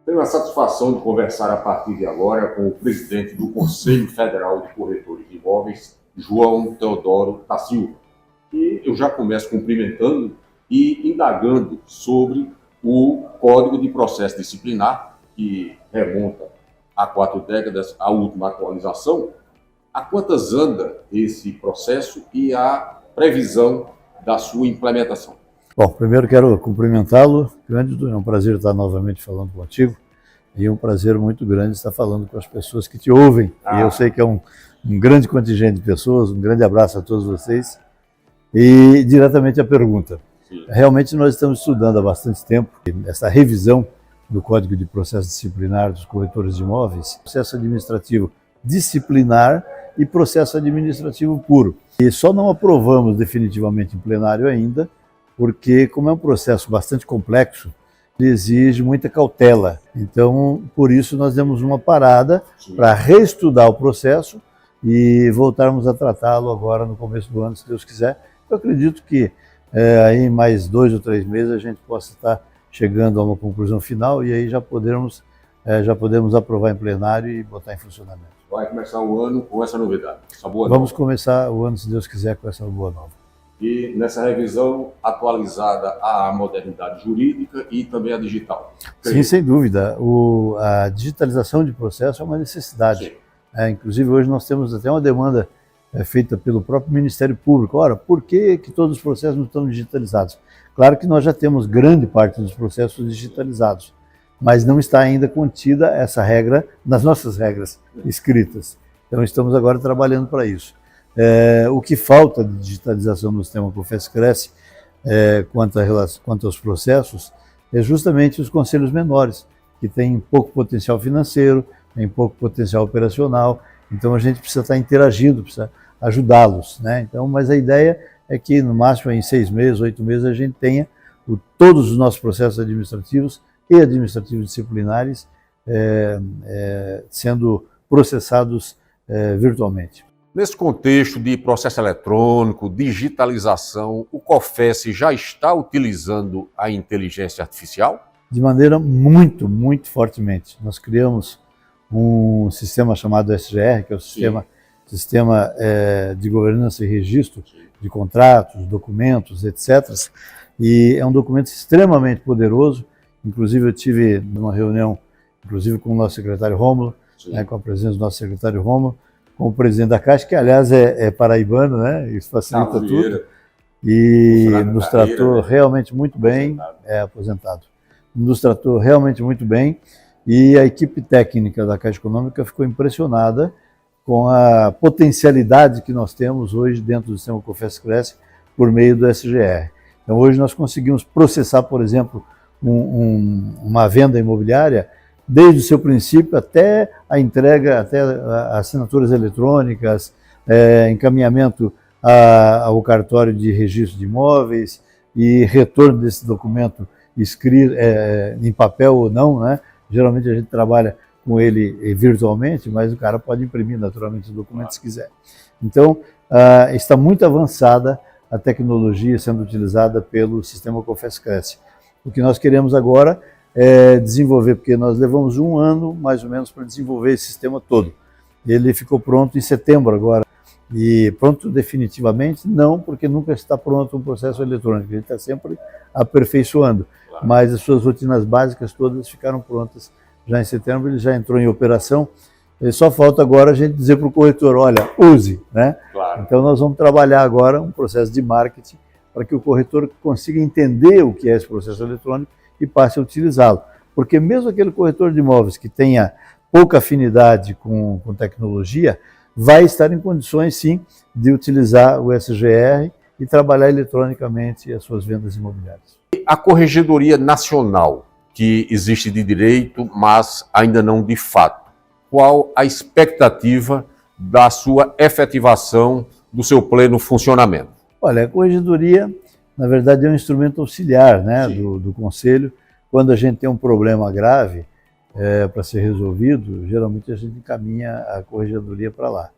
Tenho a satisfação de conversar a partir de agora com o presidente do Conselho Federal de Corretores de Imóveis, João Teodoro da Silva. E eu já começo cumprimentando e indagando sobre o Código de Processo Disciplinar, que remonta a 4 décadas, a última atualização. Há quantas anda esse processo e a previsão da sua implementação? Bom, primeiro quero cumprimentá-lo, Cândido, é um prazer estar novamente falando contigo e é um prazer muito grande estar falando com as pessoas que te ouvem. E eu sei que é um grande contingente de pessoas, um grande abraço a todos vocês. E diretamente à pergunta. Sim. Realmente nós estamos estudando há bastante tempo essa revisão do Código de Processo Disciplinar dos Corretores de Imóveis, processo administrativo disciplinar e processo administrativo puro. E só não aprovamos definitivamente em plenário ainda, porque como é um processo bastante complexo, ele exige muita cautela. Então, por isso nós demos uma parada para reestudar o processo e voltarmos a tratá-lo agora no começo do ano, se Deus quiser. Eu acredito que aí em mais 2 ou 3 meses a gente possa estar chegando a uma conclusão final e aí já podemos aprovar em plenário e botar em funcionamento. Vai começar o ano com essa novidade, essa boa Vamos nova. Começar o ano, se Deus quiser, com essa boa nova. E nessa revisão atualizada à modernidade jurídica e também à digital. Sim, sem dúvida. A digitalização de processo é uma necessidade. Inclusive, hoje nós temos até uma demanda feita pelo próprio Ministério Público. Ora, por que todos os processos não estão digitalizados? Claro que nós já temos grande parte dos processos digitalizados, mas não está ainda contida essa regra nas nossas regras escritas. Então, estamos agora trabalhando para isso. O que falta de digitalização no sistema COFES-Cresce quanto aos processos é justamente os conselhos menores, que têm pouco potencial financeiro, têm pouco potencial operacional, então a gente precisa estar interagindo, precisa ajudá-los, né? Então, mas a ideia é que no máximo em 6 meses, 8 meses a gente tenha todos os nossos processos administrativos e administrativos disciplinares sendo processados virtualmente. Nesse contexto de processo eletrônico, digitalização, o COFES já está utilizando a inteligência artificial? De maneira muito, muito fortemente. Nós criamos um sistema chamado SGR, que é o sistema de governança e registro de contratos, documentos, etc. E é um documento extremamente poderoso. Inclusive eu tive uma reunião, inclusive com o nosso secretário Rômulo, com a presença do nosso secretário Rômulo, com o presidente da Caixa, que aliás é paraibano, né? Isso facilita tudo. E nos tratou realmente muito bem, aposentado. Nos tratou realmente muito bem e a equipe técnica da Caixa Econômica ficou impressionada com a potencialidade que nós temos hoje dentro do sistema COFES-Cresce por meio do SGR. Então hoje nós conseguimos processar, por exemplo, uma venda imobiliária desde o seu princípio até a entrega, até assinaturas eletrônicas, encaminhamento ao cartório de registro de imóveis e retorno desse documento escrito em papel ou não, né? Geralmente a gente trabalha com ele virtualmente, mas o cara pode imprimir naturalmente o documento se quiser. Então, está muito avançada a tecnologia sendo utilizada pelo sistema COFES-Cresce. O que nós queremos agora desenvolver, porque nós levamos 1 ano mais ou menos para desenvolver esse sistema todo. Ele ficou pronto em setembro agora, e pronto definitivamente não, porque nunca está pronto um processo eletrônico, a gente está sempre aperfeiçoando, mas as suas rotinas básicas todas ficaram prontas já em setembro, ele já entrou em operação, e só falta agora a gente dizer para o corretor, olha, use, né? Então nós vamos trabalhar agora um processo de marketing para que o corretor consiga entender o que é esse processo eletrônico e passe a utilizá-lo. Porque mesmo aquele corretor de imóveis que tenha pouca afinidade com tecnologia, vai estar em condições, sim, de utilizar o SGR e trabalhar eletronicamente as suas vendas imobiliárias. A Corregedoria Nacional, que existe de direito, mas ainda não de fato, qual a expectativa da sua efetivação, do seu pleno funcionamento? Olha, a Corregedoria, na verdade, é um instrumento auxiliar, né, do Conselho. Quando a gente tem um problema grave para ser resolvido, geralmente a gente encaminha a Corregedoria para lá.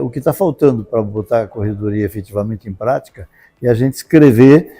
O que está faltando para botar a Corregedoria efetivamente em prática é a gente escrever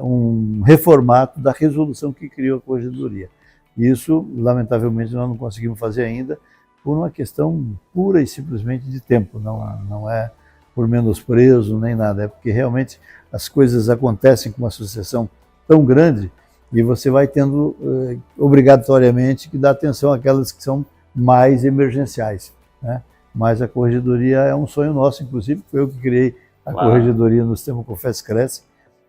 um reformato da resolução que criou a Corregedoria. Isso, lamentavelmente, nós não conseguimos fazer ainda por uma questão pura e simplesmente de tempo, não é por menosprezo nem nada, é porque realmente as coisas acontecem com uma sucessão tão grande e você vai tendo obrigatoriamente que dar atenção àquelas que são mais emergenciais, né? Mas a corregedoria é um sonho nosso, inclusive foi eu que criei a corregedoria no sistema Confesse Cresce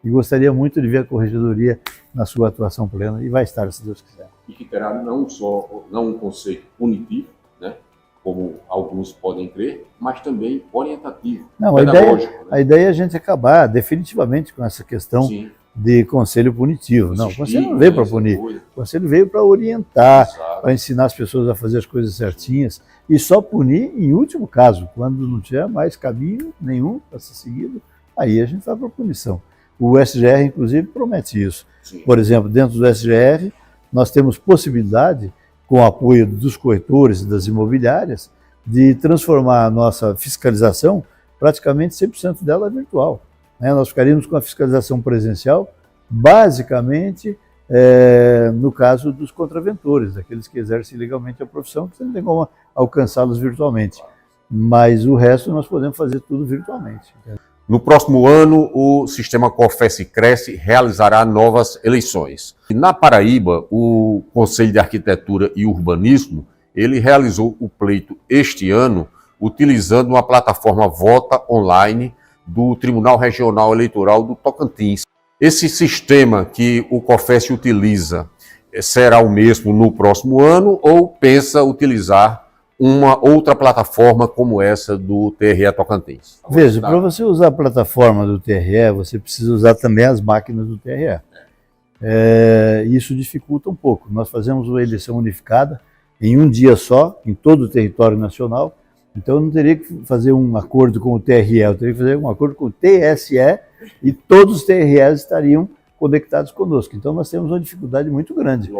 e gostaria muito de ver a corregedoria na sua atuação plena e vai estar, se Deus quiser. E que terá não um conceito punitivo, né, como alguns podem crer, mas também orientativo, pedagógico. A ideia é a gente acabar definitivamente com essa questão de conselho punitivo. Não, o conselho não veio para punir, o conselho veio para orientar, para ensinar as pessoas a fazer as coisas certinhas e só punir em último caso, quando não tiver mais caminho nenhum para ser seguido, aí a gente vai para a punição. O SGR, inclusive, promete isso. Por exemplo, dentro do SGR, nós temos possibilidade, com o apoio dos corretores e das imobiliárias, de transformar a nossa fiscalização, praticamente 100% dela virtual. Nós ficaríamos com a fiscalização presencial, basicamente, no caso dos contraventores, daqueles que exercem ilegalmente a profissão, que você não tem como alcançá-los virtualmente. Mas o resto nós podemos fazer tudo virtualmente. No próximo ano, o sistema Confesse Cresce realizará novas eleições. Na Paraíba, o Conselho de Arquitetura e Urbanismo, ele realizou o pleito este ano, utilizando uma plataforma Vota Online do Tribunal Regional Eleitoral do Tocantins. Esse sistema que o Confesse utiliza será o mesmo no próximo ano ou pensa utilizar uma outra plataforma como essa do TRE Tocantins? Veja, para você usar a plataforma do TRE, você precisa usar também as máquinas do TRE. Isso dificulta um pouco. Nós fazemos uma eleição unificada em um dia só, em todo o território nacional, então eu não teria que fazer um acordo com o TRE, eu teria que fazer um acordo com o TSE e todos os TREs estariam conectados conosco. Então nós temos uma dificuldade muito grande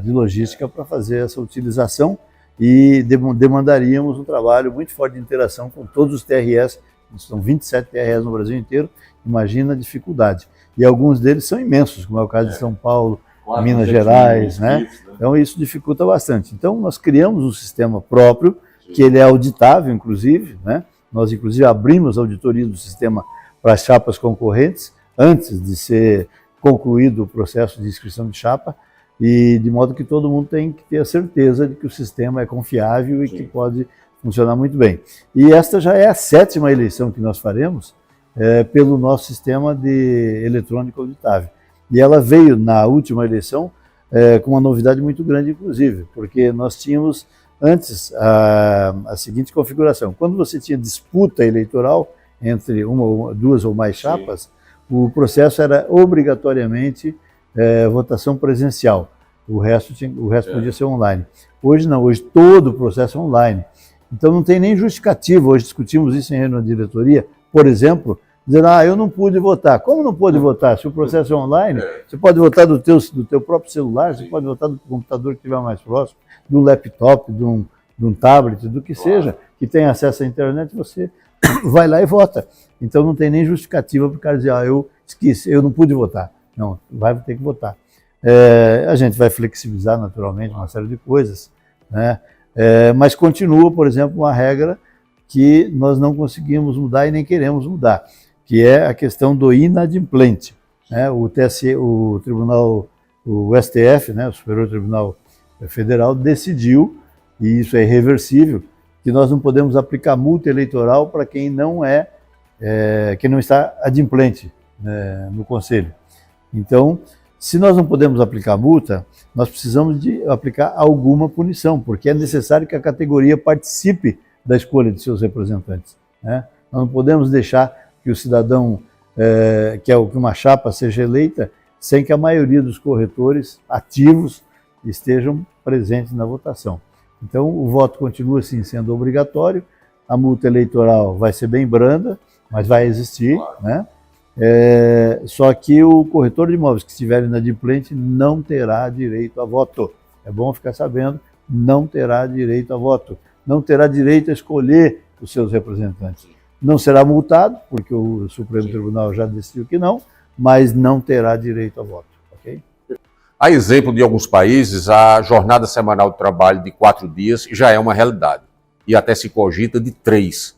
de logística para fazer essa utilização, e demandaríamos um trabalho muito forte de interação com todos os TREs, são 27 TREs no Brasil inteiro, imagina a dificuldade. E alguns deles são imensos, como é o caso de São Paulo, Minas Gerais, né? Então isso dificulta bastante. Então nós criamos um sistema próprio, que ele é auditável, inclusive, né? Nós inclusive abrimos a auditoria do sistema para as chapas concorrentes, antes de ser concluído o processo de inscrição de chapa, e de modo que todo mundo tem que ter a certeza de que o sistema é confiável e que pode funcionar muito bem. E esta já é a 7ª eleição que nós faremos pelo nosso sistema de eletrônico auditável. E ela veio na última eleição com uma novidade muito grande, inclusive, porque nós tínhamos antes a seguinte configuração. Quando você tinha disputa eleitoral entre uma, duas ou mais chapas, o processo era obrigatoriamente votação presencial, o resto podia ser online. Hoje não, hoje todo o processo é online. Então não tem nem justificativa, hoje discutimos isso em reunião de diretoria, por exemplo, dizendo, eu não pude votar. Como não pôde votar? Se o processo é online, você pode votar do teu próprio celular, você pode votar do computador que estiver mais próximo, do laptop, de um tablet, do que seja, que tenha acesso à internet, você vai lá e vota. Então não tem nem justificativa para o cara dizer, eu esqueci, eu não pude votar. Não, vai ter que votar. A gente vai flexibilizar naturalmente uma série de coisas, né? Mas continua, por exemplo, uma regra que nós não conseguimos mudar e nem queremos mudar, que é a questão do inadimplente, né? O TSE, o STF, né, o Superior Tribunal Federal, decidiu, e isso é irreversível, que nós não podemos aplicar multa eleitoral para quem não quem não está adimplente, né, no Conselho. Então, se nós não podemos aplicar multa, nós precisamos de aplicar alguma punição, porque é necessário que a categoria participe da escolha de seus representantes, né? Nós não podemos deixar que o cidadão, que uma chapa seja eleita, sem que a maioria dos corretores ativos estejam presentes na votação. Então, o voto continua assim sendo obrigatório, a multa eleitoral vai ser bem branda, mas vai existir, né? Só que o corretor de imóveis que estiver inadimplente não terá direito a voto. É bom ficar sabendo, não terá direito a voto. Não terá direito a escolher os seus representantes. Não será multado, porque o Supremo Tribunal já decidiu que não, mas não terá direito a voto. Okay? A exemplo de alguns países, a jornada semanal de trabalho de 4 dias já é uma realidade, e até se cogita de 3.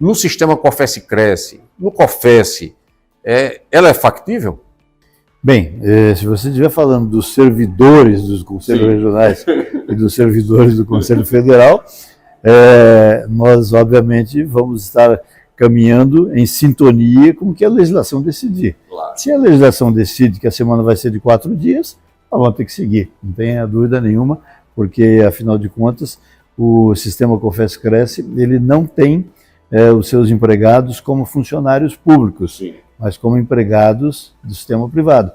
No sistema COFES-Cresce, no COFES, ela é factível? Bem, se você estiver falando dos servidores dos conselhos regionais e dos servidores do Conselho Federal, nós, obviamente, vamos estar caminhando em sintonia com o que a legislação decidir. Claro. Se a legislação decide que a semana vai ser de 4 dias, nós vamos ter que seguir, não tenha dúvida nenhuma, porque, afinal de contas, o sistema COFES-Cresce, ele não tem os seus empregados como funcionários públicos, Sim. mas como empregados do sistema privado,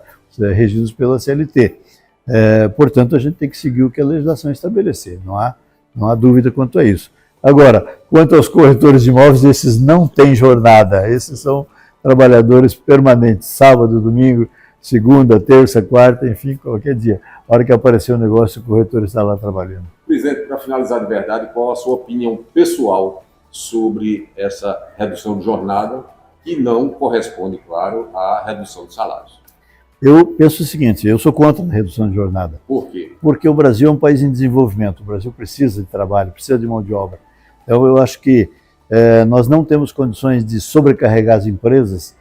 regidos pela CLT. Portanto, a gente tem que seguir o que a legislação estabelecer, não há dúvida quanto a isso. Agora, quanto aos corretores de imóveis, esses não têm jornada, esses são trabalhadores permanentes, sábado, domingo, segunda, terça, quarta, enfim, qualquer dia. A hora que aparecer o negócio, o corretor está lá trabalhando. Presidente, para finalizar de verdade, qual a sua opinião pessoal sobre essa redução de jornada, que não corresponde, claro, à redução de salários? Eu penso o seguinte, eu sou contra a redução de jornada. Por quê? Porque o Brasil é um país em desenvolvimento, o Brasil precisa de trabalho, precisa de mão de obra. Então eu acho que nós não temos condições de sobrecarregar as empresas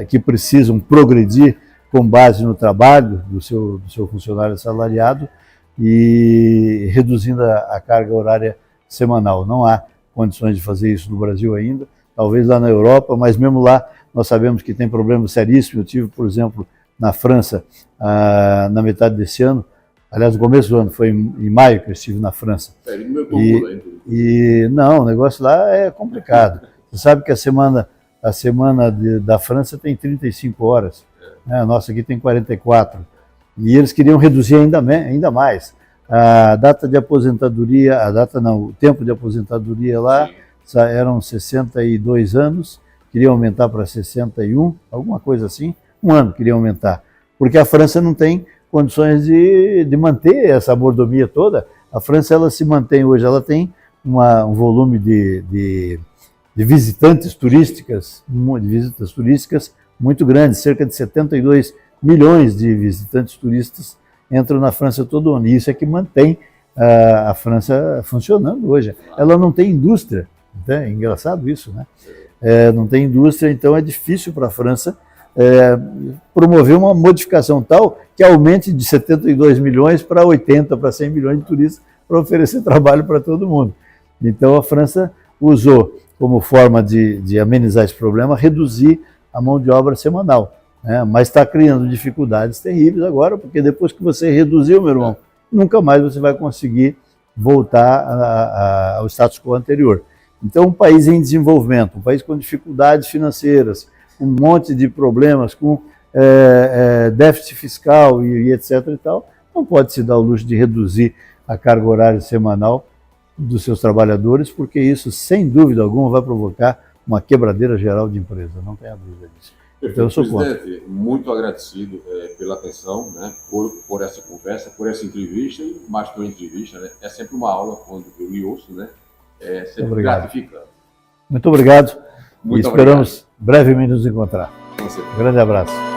que precisam progredir com base no trabalho do seu funcionário assalariado e reduzindo a carga horária semanal. Não há condições de fazer isso no Brasil ainda, talvez lá na Europa, mas mesmo lá nós sabemos que tem problemas seríssimos. Eu tive, por exemplo, na França, na metade desse ano, aliás, no começo do ano, foi em maio que eu estive na França. Não, o negócio lá é complicado. Você sabe que a semana da França tem 35 horas, né? A nossa aqui tem 44. E eles queriam reduzir ainda mais. A data de aposentadoria, o tempo de aposentadoria lá eram 62 anos, queriam aumentar para 61, alguma coisa assim, um ano queriam aumentar. Porque a França não tem condições de manter essa mordomia toda. A França, ela se mantém hoje, ela tem um volume de visitas turísticas muito grande, cerca de 72 milhões de visitantes turistas entram na França todo ano, e isso é que mantém a França funcionando hoje. Ela não tem indústria, é engraçado isso, né? Não tem indústria, então é difícil para a França promover uma modificação tal que aumente de 72 milhões para 80, para 100 milhões de turistas para oferecer trabalho para todo mundo. Então a França usou como forma de amenizar esse problema, reduzir a mão de obra semanal, né? Mas está criando dificuldades terríveis agora, porque depois que você reduziu, meu irmão, nunca mais você vai conseguir voltar ao status quo anterior. Então, um país em desenvolvimento, um país com dificuldades financeiras, com um monte de problemas, com déficit fiscal e etc. e tal, não pode se dar o luxo de reduzir a carga horária semanal dos seus trabalhadores, porque isso, sem dúvida alguma, vai provocar uma quebradeira geral de empresa, não tenha dúvida disso. Então, eu sou contra. Presidente, muito agradecido pela atenção, né, por essa conversa, por essa entrevista, e mais que uma entrevista, né, é sempre uma aula quando eu lhe ouço, né, é sempre gratificante. Muito obrigado. Muito e esperamos brevemente nos encontrar. Um grande abraço.